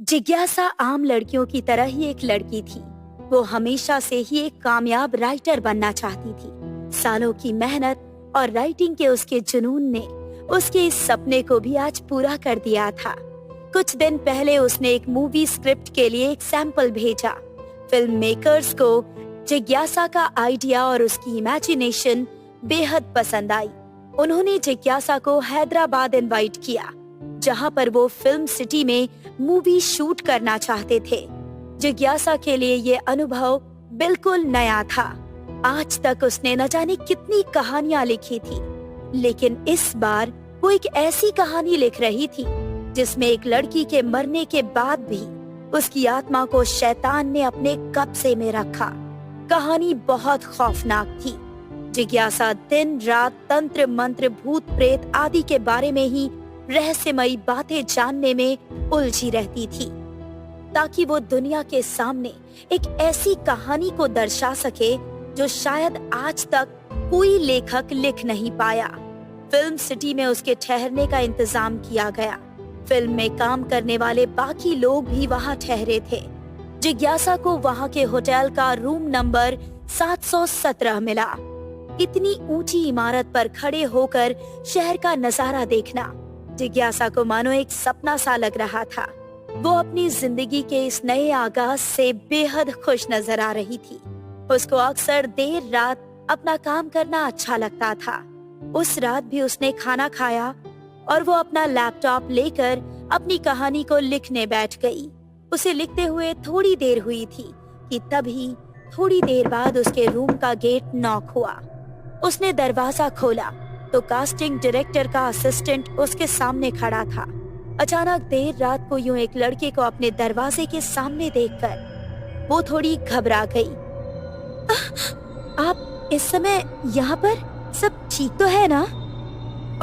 जिज्ञासा आम लड़कियों की तरह ही एक लड़की थी। वो हमेशा से ही एक कामयाब राइटर बनना चाहती थी। सालों की मेहनत और राइटिंग के उसके जुनून ने उसके इस सपने को भी आज पूरा कर दिया था। कुछ दिन पहले उसने एक मूवी स्क्रिप्ट के लिए एक सैंपल भेजा। फिल्म मेकर्स को जिज्ञासा का आइडिया और उसकी इमेजिनेशन बेहद पसंद आई। उन्होंने जिज्ञासा को हैदराबाद इनवाइट किया, जहां पर वो फिल्म सिटी में मूवी शूट करना चाहते थे। जिज्ञासा के लिए ये अनुभव बिल्कुल नया था। आज तक उसने न जाने कितनी कहानियां लिखी थी, लेकिन इस बार वो एक ऐसी कहानी लिख रही थी जिसमें एक लड़की के मरने के बाद भी उसकी आत्मा को शैतान ने अपने कब्जे में रखा। कहानी बहुत खौफनाक थी। जिज्ञासा दिन रात तंत्र मंत्र भूत प्रेत आदि के बारे में ही रहस्यमयी बातें जानने में उलझी रहती थी, ताकि वो दुनिया के सामने एक ऐसी कहानी को दर्शा सके जो शायद आज तक कोई लेखक लिख नहीं पाया। फिल्म सिटी में उसके ठहरने का इंतजाम किया गया। फिल्म में काम करने वाले बाकी लोग भी वहाँ ठहरे थे। जिज्ञासा को वहाँ के होटल का रूम नंबर 717 मिला। इतनी ऊंची इमारत पर खड़े होकर शहर का नजारा देखना जिज्ञासा को मानो एक सपना सा लग रहा था। वो अपनी जिंदगी के इस नए आगाज से बेहद खुश नजर आ रही थी। उसको अक्सर देर रात अपना काम करना अच्छा लगता था। उस रात भी उसने खाना खाया और वो अपना लैपटॉप लेकर अपनी कहानी को लिखने बैठ गई। उसे लिखते हुए थोड़ी देर हुई थी कि तभी थोड़ी देर बाद उसके रूम का गेट नॉक हुआ। उसने दरवाजा खोला तो कास्टिंग डायरेक्टर का असिस्टेंट उसके सामने खड़ा था। अचानक देर रात को यूं एक लड़के को अपने दरवाजे के सामने देखकर वो थोड़ी घबरा गई। आप इस समय यहाँ पर? सब ठीक तो है ना?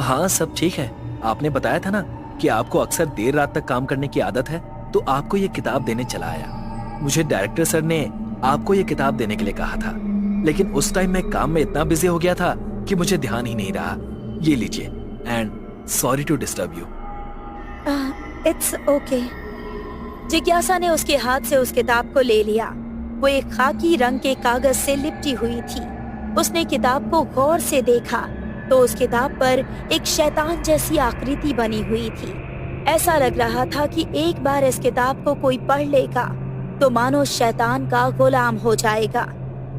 हाँ, सब ठीक है। आपने बताया था ना कि आपको अक्सर देर रात तक काम करने की आदत है, तो आपको ये किताब देने चला आया। मुझे डायरेक्टर सर ने आपको ये किताब देने के लिए कहा था, लेकिन उस टाइम मैं काम में इतना बिजी हो गया था कि मुझे ध्यान ही नहीं रहा। ये लीजिए, and sorry to disturb you. It's okay. जिज्ञासा ने उसके हाथ से उस किताब को ले लिया। वो एक खाकी रंग के कागज से लिपटी हुई थी। उसने किताब को गौर से देखा तो उस किताब पर एक शैतान जैसी आकृति बनी हुई थी। ऐसा लग रहा था कि एक बार इस किताब को कोई पढ़ लेगा तो मानो शैतान का गुलाम हो जाएगा।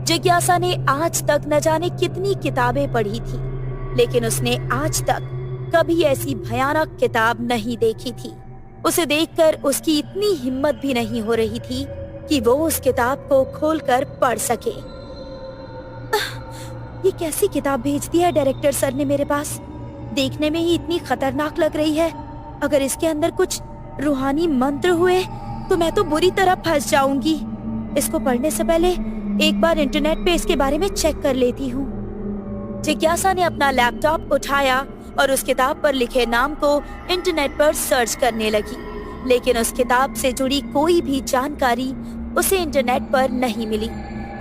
जिज्ञासा ने आज तक न जाने कितनी किताबें पढ़ी थी, लेकिन उसने आज तक कभी ऐसी भयानक किताब नहीं देखी थी। उसे देखकर उसकी इतनी हिम्मत भी नहीं हो रही थी कि वो उस किताब को खोलकर पढ़ सके। ये कैसी किताब भेज दी है डायरेक्टर सर ने मेरे पास? देखने में ही इतनी खतरनाक लग रही है। अगर इसके अंदर कुछ रूहानी मंत्र हुए तो मैं तो बुरी तरह फंस जाऊंगी। इसको पढ़ने से पहले एक बार इंटरनेट पे इसके बारे में चेक कर लेती हूँ। जिज्ञासा ने अपना लैपटॉप उठाया और उस किताब पर लिखे नाम को इंटरनेट पर सर्च करने लगी, लेकिन उस किताब से जुड़ी कोई भी जानकारी उसे इंटरनेट पर नहीं मिली।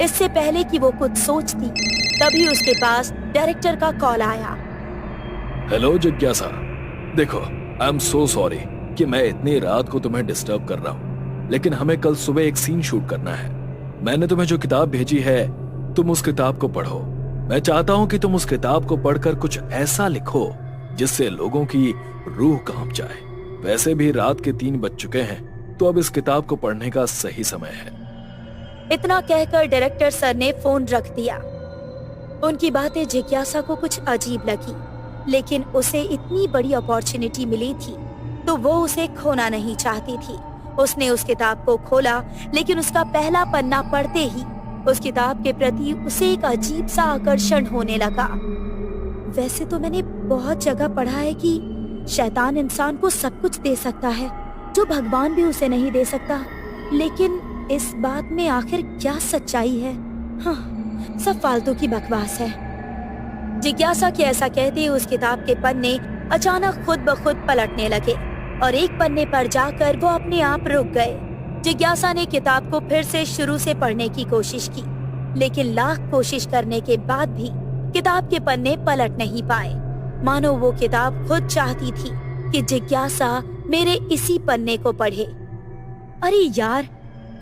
इससे पहले कि वो कुछ सोचती, तभी उसके पास डायरेक्टर का कॉल आया। हेलो जिज्ञासा, देखो, आई एम सो सॉरी कि मैं इतनी रात को तुम्हें डिस्टर्ब कर रहा हूँ, लेकिन हमें कल सुबह एक सीन शूट करना है। मैंने तुम्हें जो किताब भेजी है, तुम उस किताब को पढ़ो। मैं चाहता हूँ कि तुम उस किताब को पढ़कर कुछ ऐसा लिखो जिससे लोगों की रूह कांप जाए। वैसे भी रात के 3 बज चुके हैं, तो अब इस किताब को पढ़ने का सही समय है। इतना कहकर डायरेक्टर सर ने फोन रख दिया। उनकी बातें जिज्ञासा को कुछ अजीब लगी, लेकिन उसे इतनी बड़ी अपॉर्चुनिटी मिली थी तो वो उसे खोना नहीं चाहती थी। उसने उस किताब को खोला, लेकिन उसका पहला पन्ना पढ़ते ही उस किताब के प्रति उसे एक अजीब सा आकर्षण होने लगा। वैसे तो मैंने बहुत जगह पढ़ा है कि शैतान इंसान को सब कुछ दे सकता है जो भगवान भी उसे नहीं दे सकता, लेकिन इस बात में आखिर क्या सच्चाई है? हाँ, सब फालतू की बकवास है। जिज्ञासा के ऐसा कहते ही उस किताब के पन्ने अचानक खुद ब खुद पलटने लगे और एक पन्ने पर जाकर वो अपने आप रुक गए। जिज्ञासा ने किताब को फिर से शुरू से पढ़ने की कोशिश की, लेकिन लाख कोशिश करने के बाद भी किताब के पन्ने पलट नहीं पाए। मानो वो किताब खुद चाहती थी कि जिज्ञासा मेरे इसी पन्ने को पढ़े। अरे यार,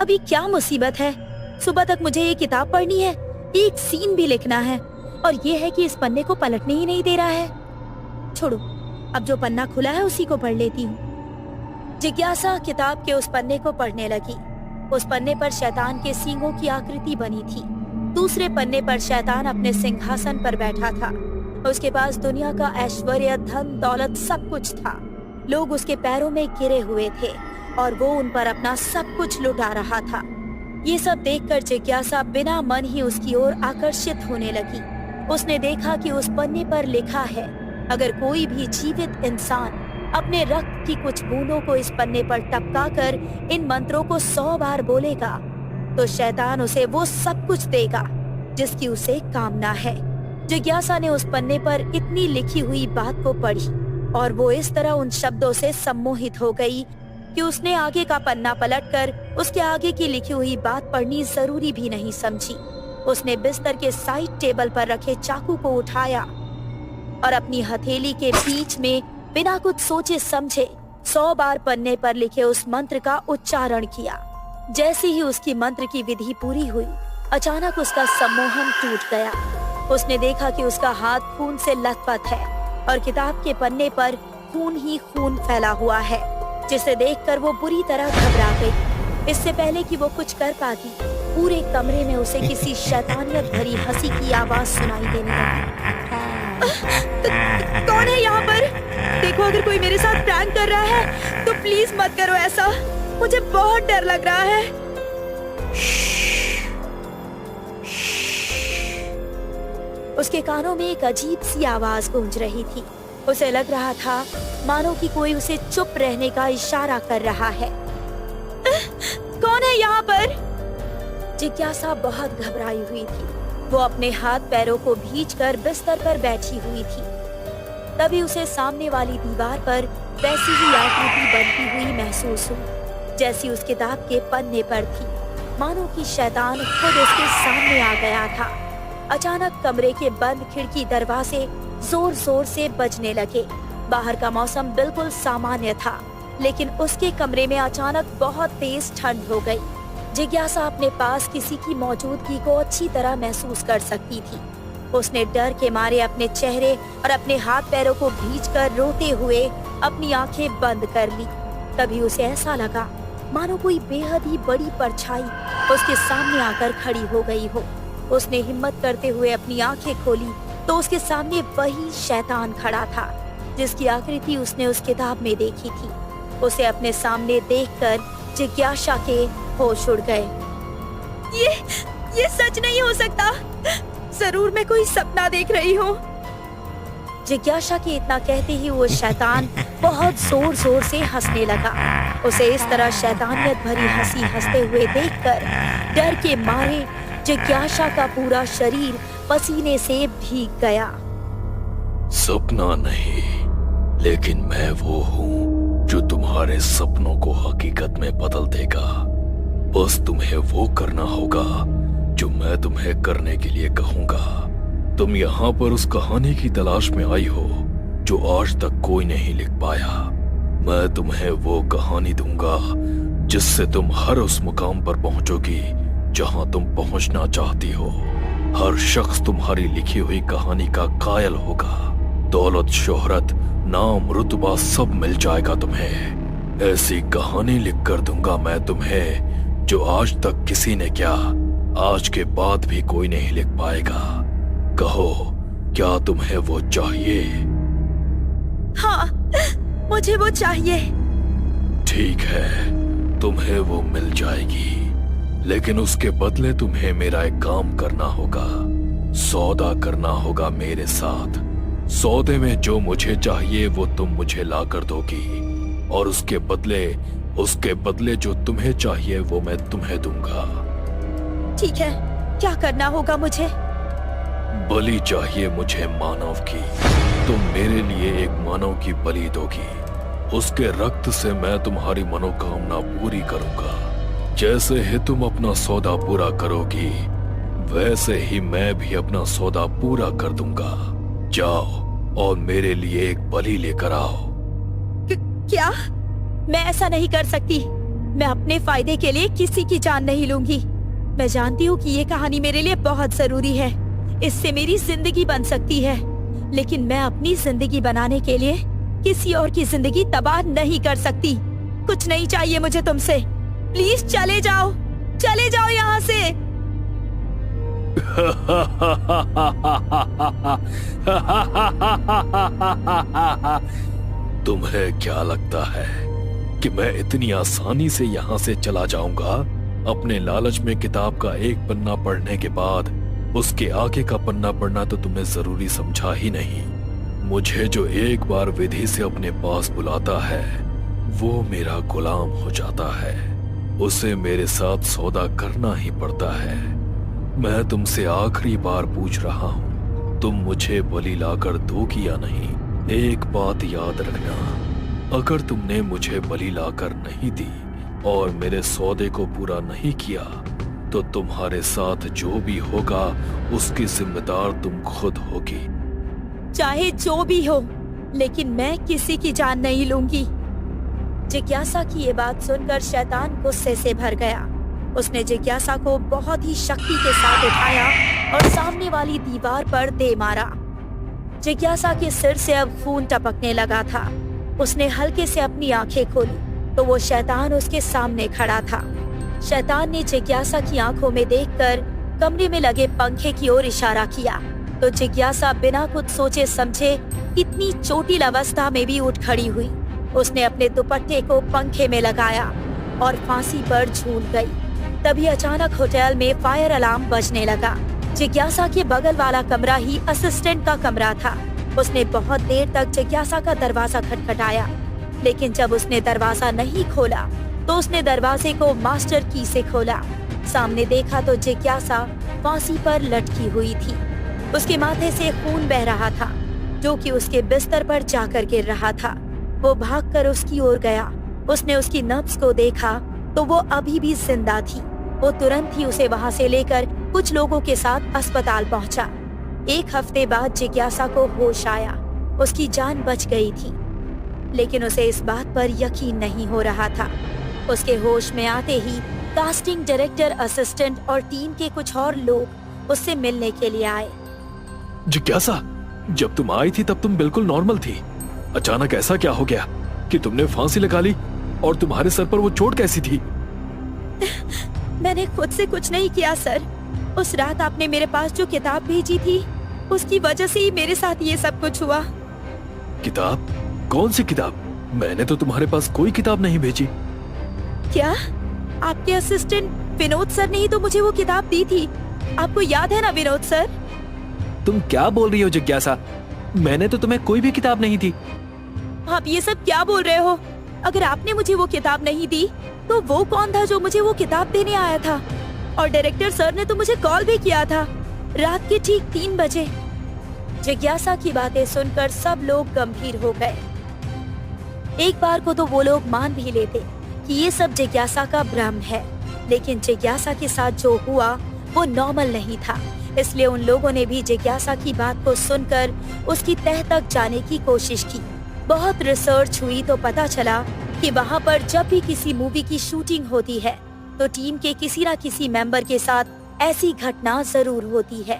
अभी क्या मुसीबत है। सुबह तक मुझे ये किताब पढ़नी है, एक सीन भी लिखना है, और ये है कि इस पन्ने को पलटने ही नहीं दे रहा है। छोड़ो, अब जो पन्ना खुला है उसी को पढ़ लेती हूँ। जिज्ञासा किताब के उस पन्ने को पढ़ने लगी। उस पन्ने पर शैतान के सींगों की आकृति बनी थी। दूसरे पन्ने पर शैतान अपने सिंहासन पर बैठा था। उसके पास दुनिया का ऐश्वर्य, धन, दौलत सब कुछ था। लोग उसके पैरों में गिरे हुए थे और वो उन पर अपना सब कुछ लुटा रहा था। ये सब देखकर जिज्ञासा बिना मन ही उसकी ओर आकर्षित होने लगी। उसने देखा कि उस पन्ने पर लिखा है, अगर कोई भी जीवित इंसान अपने रक्त की कुछ बूंदों को इस पन्ने पर टपकाकर इन मंत्रों को 100 बार बोलेगा तो शैतान उसे वो सब कुछ देगा जिसकी उसे कामना है। जिज्ञासा ने उस पन्ने पर इतनी लिखी हुई बात को पढ़ी और वो इस तरह उन शब्दों से सम्मोहित हो गई कि उसने आगे का पन्ना पलटकर उसके आगे की लिखी हुई बात पढ़नी जरूरी भी नहीं समझी। उसने बिस्तर के साइड टेबल पर रखे चाकू को उठाया और अपनी हथेली के बीच में बिना कुछ सोचे समझे 100 बार पन्ने पर लिखे उस मंत्र का उच्चारण किया। जैसे ही उसकी मंत्र की विधि पूरी हुई, अचानक उसका सम्मोहन टूट गया। उसने देखा कि उसका हाथ खून से लथपथ है और किताब के पन्ने पर खून ही खून फैला हुआ है, जिसे देखकर वो बुरी तरह घबरा गई। इससे पहले कि वो कुछ कर पाती, पूरे कमरे में उसे किसी शैतानियत भरी हंसी की आवाज सुनाई देने लगी। कौन है यहाँ पर? देखो, अगर कोई मेरे साथ प्रैंक कर रहा है तो प्लीज मत करो ऐसा, मुझे बहुत डर लग रहा है। उसके कानों में एक अजीब सी आवाज गूंज रही थी। उसे लग रहा था मानो कि कोई उसे चुप रहने का इशारा कर रहा है। कौन है यहाँ पर? जिज्ञासा बहुत घबराई हुई थी। वो अपने हाथ पैरों को भींचकर बिस्तर पर बैठी हुई थी। तभी उसे सामने वाली दीवार पर वैसी ही आकृति बनती हुई महसूस हुई जैसी उस किताब के पन्ने पर थी, मानो कि शैतान खुद उसके सामने आ गया था। अचानक कमरे के बंद खिड़की दरवाजे जोर जोर से बजने लगे। बाहर का मौसम बिल्कुल सामान्य था, लेकिन उसके कमरे में अचानक बहुत तेज ठंड हो गई। जिज्ञासा अपने पास किसी की मौजूदगी को अच्छी तरह महसूस कर सकती थी। उसने डर के मारे अपने चेहरे और अपने हाथ पैरों को भींचकर रोते हुए अपनी आंखें बंद कर ली। तभी उसे ऐसा लगा मानो कोई बेहद ही बड़ी परछाई उसके सामने आकर खड़ी हो गई हो। उसने हिम्मत करते हुए अपनी आंखें खोली तो उसके सामने वही शैतान खड़ा था जिसकी आकृति उसने उस किताब में देखी थी। उसे अपने सामने देखकर जिज्ञासा के होश उड़ गए। ये सच नहीं हो सकता, जरूर मैं कोई सपना देख रही हूँ। जिज्ञासा के इतना कहते ही वो शैतान बहुत जोर जोर से हंसने लगा। उसे इस तरह शैतानियत भरी हंसी हंसते हुए देखकर डर के मारे जिज्ञासा का पूरा शरीर पसीने से भीग गया। सपना नहीं, लेकिन मैं वो हूँ जो तुम्हारे सपनों को हकीकत में बदल देगा। बस तुम्हें वो करना होगा जो मैं तुम्हें करने के लिए कहूँगा। तुम यहाँ पर उस कहानी की तलाश में आई हो जो आज तक कोई नहीं लिख पाया। मैं तुम्हें वो कहानी दूंगा जिससे तुम हर उस मुकाम पर पहुंचोगी जहां तुम पहुंचना चाहती हो। हर शख्स तुम्हारी लिखी हुई कहानी का कायल होगा। दौलत, शोहरत, नाम, रुतबा सब मिल जाएगा तुम्हें। ऐसी कहानी लिख कर दूंगा मैं तुम्हें जो आज तक किसी ने क्या, आज के बाद भी कोई नहीं लिख पाएगा। कहो, क्या तुम्हें वो चाहिए? हाँ, मुझे वो चाहिए। ठीक है, तुम्हें वो मिल जाएगी, लेकिन उसके बदले तुम्हें मेरा एक काम करना होगा। सौदा करना होगा मेरे साथ। सौदे में जो मुझे चाहिए वो तुम मुझे ला कर दोगी, और उसके बदले जो तुम्हें चाहिए वो मैं तुम्हें दूंगा। ठीक है, क्या करना होगा मुझे? बलि चाहिए मुझे मानव की। तुम मेरे लिए एक मानव की बलि दोगी। उसके रक्त से मैं तुम्हारी मनोकामना पूरी करूंगा। जैसे ही तुम अपना सौदा पूरा करोगी, वैसे ही मैं भी अपना सौदा पूरा कर दूंगा। जाओ और मेरे लिए एक बलि लेकर आओ। क्या? मैं ऐसा नहीं कर सकती। मैं अपने फायदे के लिए किसी की जान नहीं लूंगी। मैं जानती हूँ कि ये कहानी मेरे लिए बहुत जरूरी है, इससे मेरी जिंदगी बन सकती है, लेकिन मैं अपनी जिंदगी बनाने के लिए किसी और की जिंदगी तबाह नहीं कर सकती। कुछ नहीं चाहिए मुझे तुमसे, प्लीज चले जाओ यहाँ से। तुम्हें क्या लगता है कि मैं इतनी आसानी से यहाँ से चला जाऊंगा? अपने लालच में किताब का एक पन्ना पढ़ने के बाद उसके आगे का पन्ना पढ़ना तो तुमने जरूरी समझा ही नहीं। मुझे जो एक बार विधि से अपने पास बुलाता है वो मेरा गुलाम हो जाता है, उसे मेरे साथ सौदा करना ही पड़ता है। मैं तुमसे आखिरी बार पूछ रहा हूँ, तुम मुझे बलि लाकर दोगी या नहीं? एक बात याद रखना, अगर तुमने मुझे बलि लाकर नहीं दी और मेरे सौदे को पूरा नहीं किया तो तुम्हारे साथ जो भी होगा उसकी जिम्मेदार तुम खुद होगी। चाहे जो भी हो, लेकिन मैं किसी की जान नहीं लूंगी। जिज्ञासा की ये बात सुनकर शैतान गुस्से से भर गया। उसने जिज्ञासा को बहुत ही शक्ति के साथ उठाया और सामने वाली दीवार पर दे मारा। जिज्ञासा के सिर से अब खून टपकने लगा था। उसने हल्के से अपनी आंखें खोली तो वो शैतान उसके सामने खड़ा था। शैतान ने जिज्ञासा की आंखों में देखकर कमरे में लगे पंखे की ओर इशारा किया तो जिज्ञासा बिना कुछ सोचे समझे इतनी चोटिल अवस्था में भी उठ खड़ी हुई। उसने अपने दुपट्टे को पंखे में लगाया और फांसी पर झूल गई। तभी अचानक होटल में फायर अलार्म बजने लगा। जिज्ञासा के बगल वाला कमरा ही असिस्टेंट का कमरा था। उसने बहुत देर तक जिज्ञासा का दरवाजा खटखटाया, लेकिन जब उसने दरवाजा नहीं खोला तो उसने दरवाजे को मास्टर की से खोला। सामने देखा तो जिज्ञासा फांसी पर लटकी हुई थी। उसके माथे से खून बह रहा था जो कि उसके बिस्तर पर जाकर गिर रहा था। वो भागकर उसकी ओर गया। उसने उसकी नब्ज को देखा तो वो अभी भी जिंदा थी। वो तुरंत ही उसे वहां से लेकर कुछ लोगों के साथ अस्पताल पहुंचा। 1 हफ्ते बाद जिज्ञासा को होश आया। उसकी जान बच गई थी, लेकिन उसे इस बात पर यकीन नहीं हो रहा था। उसके होश में आते ही कास्टिंग डायरेक्टर, असिस्टेंट और टीम के कुछ और लोग उससे मिलने के लिए आए। जिज्ञासा, जब तुम आई थी तब तुम बिल्कुल नॉर्मल थी। अचानक ऐसा क्या हो गया कि तुमने फांसी लगा ली? और तुम्हारे सर पर वो चोट कैसी थी? मैंने खुद से कुछ नहीं किया सर। उस रात आपने मेरे पास जो किताब भेजी थी उसकी वजह से ही मेरे साथ ये सब कुछ हुआ। किताब? कौन सी किताब? मैंने तो तुम्हारे पास कोई किताब नहीं भेजी। क्या? आपके असिस्टेंट विनोद सर ने ही तो मुझे वो किताब दी थी। आपको याद है ना विनोद सर? तुम क्या बोल रही हो जिज्ञासा? मैंने तो तुम्हें कोई भी किताब नहीं दी। आप ये सब क्या बोल रहे हो? अगर आपने मुझे वो किताब नहीं दी तो वो कौन था जो मुझे वो किताब देने आया था? और डायरेक्टर सर ने तो मुझे कॉल भी किया था रात के ठीक 3 बजे। जिज्ञासा की बातें सुनकर सब लोग गंभीर हो गए। एक बार को तो वो लोग मान भी लेते कि ये सब जिज्ञासा का भ्रम है, लेकिन जिज्ञासा के साथ जो हुआ वो नॉर्मल नहीं था। इसलिए उन लोगों ने भी जिज्ञासा की बात को सुनकर उसकी तह तक जाने की कोशिश की। बहुत रिसर्च हुई तो पता चला कि वहाँ पर जब भी किसी मूवी की शूटिंग होती है तो टीम के किसी न किसी मेंबर के साथ ऐसी घटना जरूर होती है।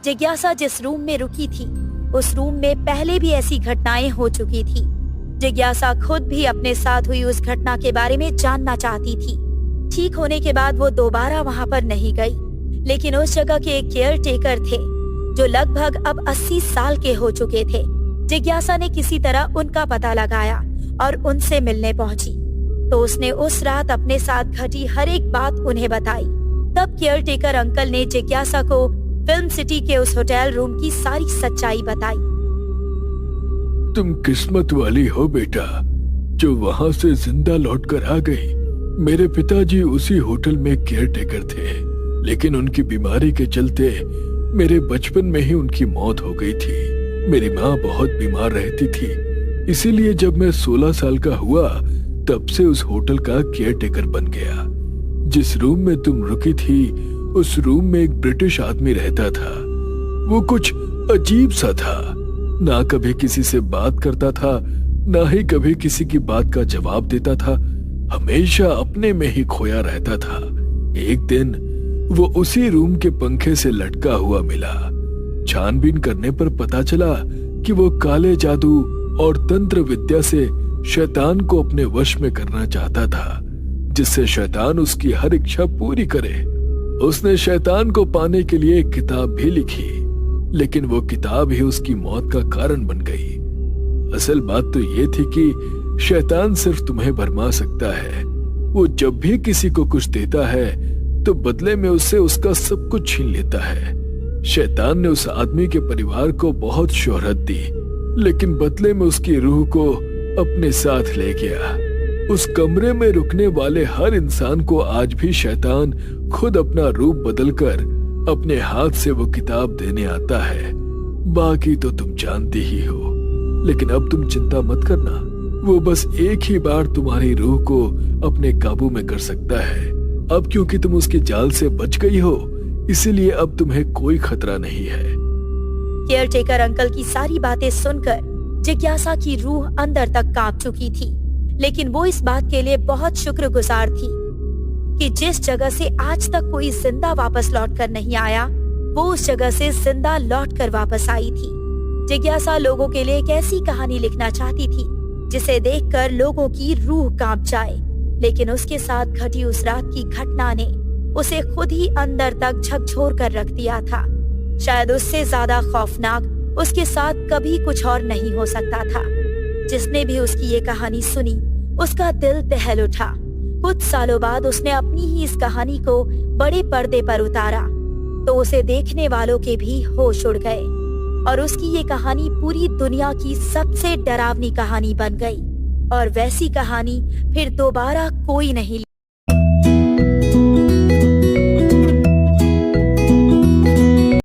जिज्ञासा जिस रूम में रुकी थी उस रूम में पहले भी ऐसी घटनाएं हो चुकी थी। जिज्ञासा खुद भी अपने साथ हुई उस घटना के बारे में जानना चाहती थी। ठीक होने के बाद वो दोबारा वहाँ पर नहीं गई, लेकिन उस जगह के एक केयर टेकर थे जो लगभग अब 80 साल के हो चुके थे। जिज्ञासा ने किसी तरह उनका पता लगाया और उनसे मिलने पहुंची तो उसने उस रात अपने साथ घटी हर एक बात उन्हें बताई। तब केयर टेकर अंकल ने जिज्ञासा को फिल्म सिटी के उस होटल रूम की सारी सच्चाई बताई। तुम किस्मत वाली हो बेटा, जो वहाँ से जिंदा लौट कर आ गई। मेरे पिताजी उसी होटल में केयर टेकर थे, लेकिन उनकी बीमारी के चलते मेरे बचपन में ही उनकी मौत हो गई थी। मेरी माँ बहुत बीमार रहती थी, इसीलिए जब मैं 16 साल का हुआ तब से उस होटल का केयर टेकर बन गया। जिस रूम में तुम रुकी थी उस रूम में एक ब्रिटिश आदमी रहता था। वो कुछ अजीब सा था, ना कभी किसी से बात करता था, ना ही कभी किसी की बात का जवाब देता था। हमेशा अपने में ही खोया रहता था। एक दिन वो उसी रूम के पंखे से लटका हुआ मिला। छानबीन करने पर पता चला कि वो काले जादू और तंत्र विद्या से शैतान को अपने वश में करना चाहता था, जिससे शैतान उसकी हर इच्छा पूरी करे। उसने शैतान को पाने के लिए एक किताब भी लिखी, लेकिन वो किताब ही उसकी मौत का कारण बन गई। असल बात तो ये थी कि शैतान सिर्फ तुम्हें भरमा सकता है। वो जब भी किसी को कुछ देता है तो बदले में उससे उसका सब कुछ छीन लेता है। शैतान ने उस आदमी के परिवार को बहुत शोहरत दी, लेकिन बदले में उसकी रूह को अपने साथ ले गया। उस कमरे में रुकने वाले हर इंसान को आज भी शैतान खुद अपना रूप बदलकर अपने हाथ से वो किताब देने आता है। बाकी तो तुम जानती ही हो, लेकिन अब तुम चिंता मत करना। वो बस एक ही बार तुम्हारी रूह को अपने काबू में कर सकता है। अब क्योंकि तुम उसके जाल से बच गई हो, इसीलिए अब तुम्हें कोई खतरा नहीं है। केयरटेकर अंकल की सारी बातें सुनकर जिज्ञासा की रूह अंदर तक कांप चुकी थी, लेकिन वो इस बात के लिए बहुत शुक्रगुजार थी कि जिस जगह से आज तक कोई जिंदा वापस लौट कर नहीं आया, वो उस जगह से जिंदा लौट कर वापस आई थी। जिज्ञासा लोगों के लिए एक ऐसी कहानी लिखना चाहती थी जिसे देखकर लोगों की रूह कांप जाए, लेकिन उसके साथ घटी उस रात की घटना ने उसे खुद ही अंदर तक झकझोर कर रख दिया था। शायद उससे ज्यादा खौफनाक उसके साथ कभी कुछ और नहीं हो सकता था। जिसने भी उसकी ये कहानी सुनी, उसका दिल दहल उठा। कुछ सालों बाद उसने अपनी ही इस कहानी को बड़े पर्दे पर उतारा, तो उसे देखने वालों के भी होश उड़ गए और उसकी ये कहानी पूरी दुनिया की सबसे डरावनी कहानी बन गई। और वैसी कहानी फिर दोबारा कोई नहीं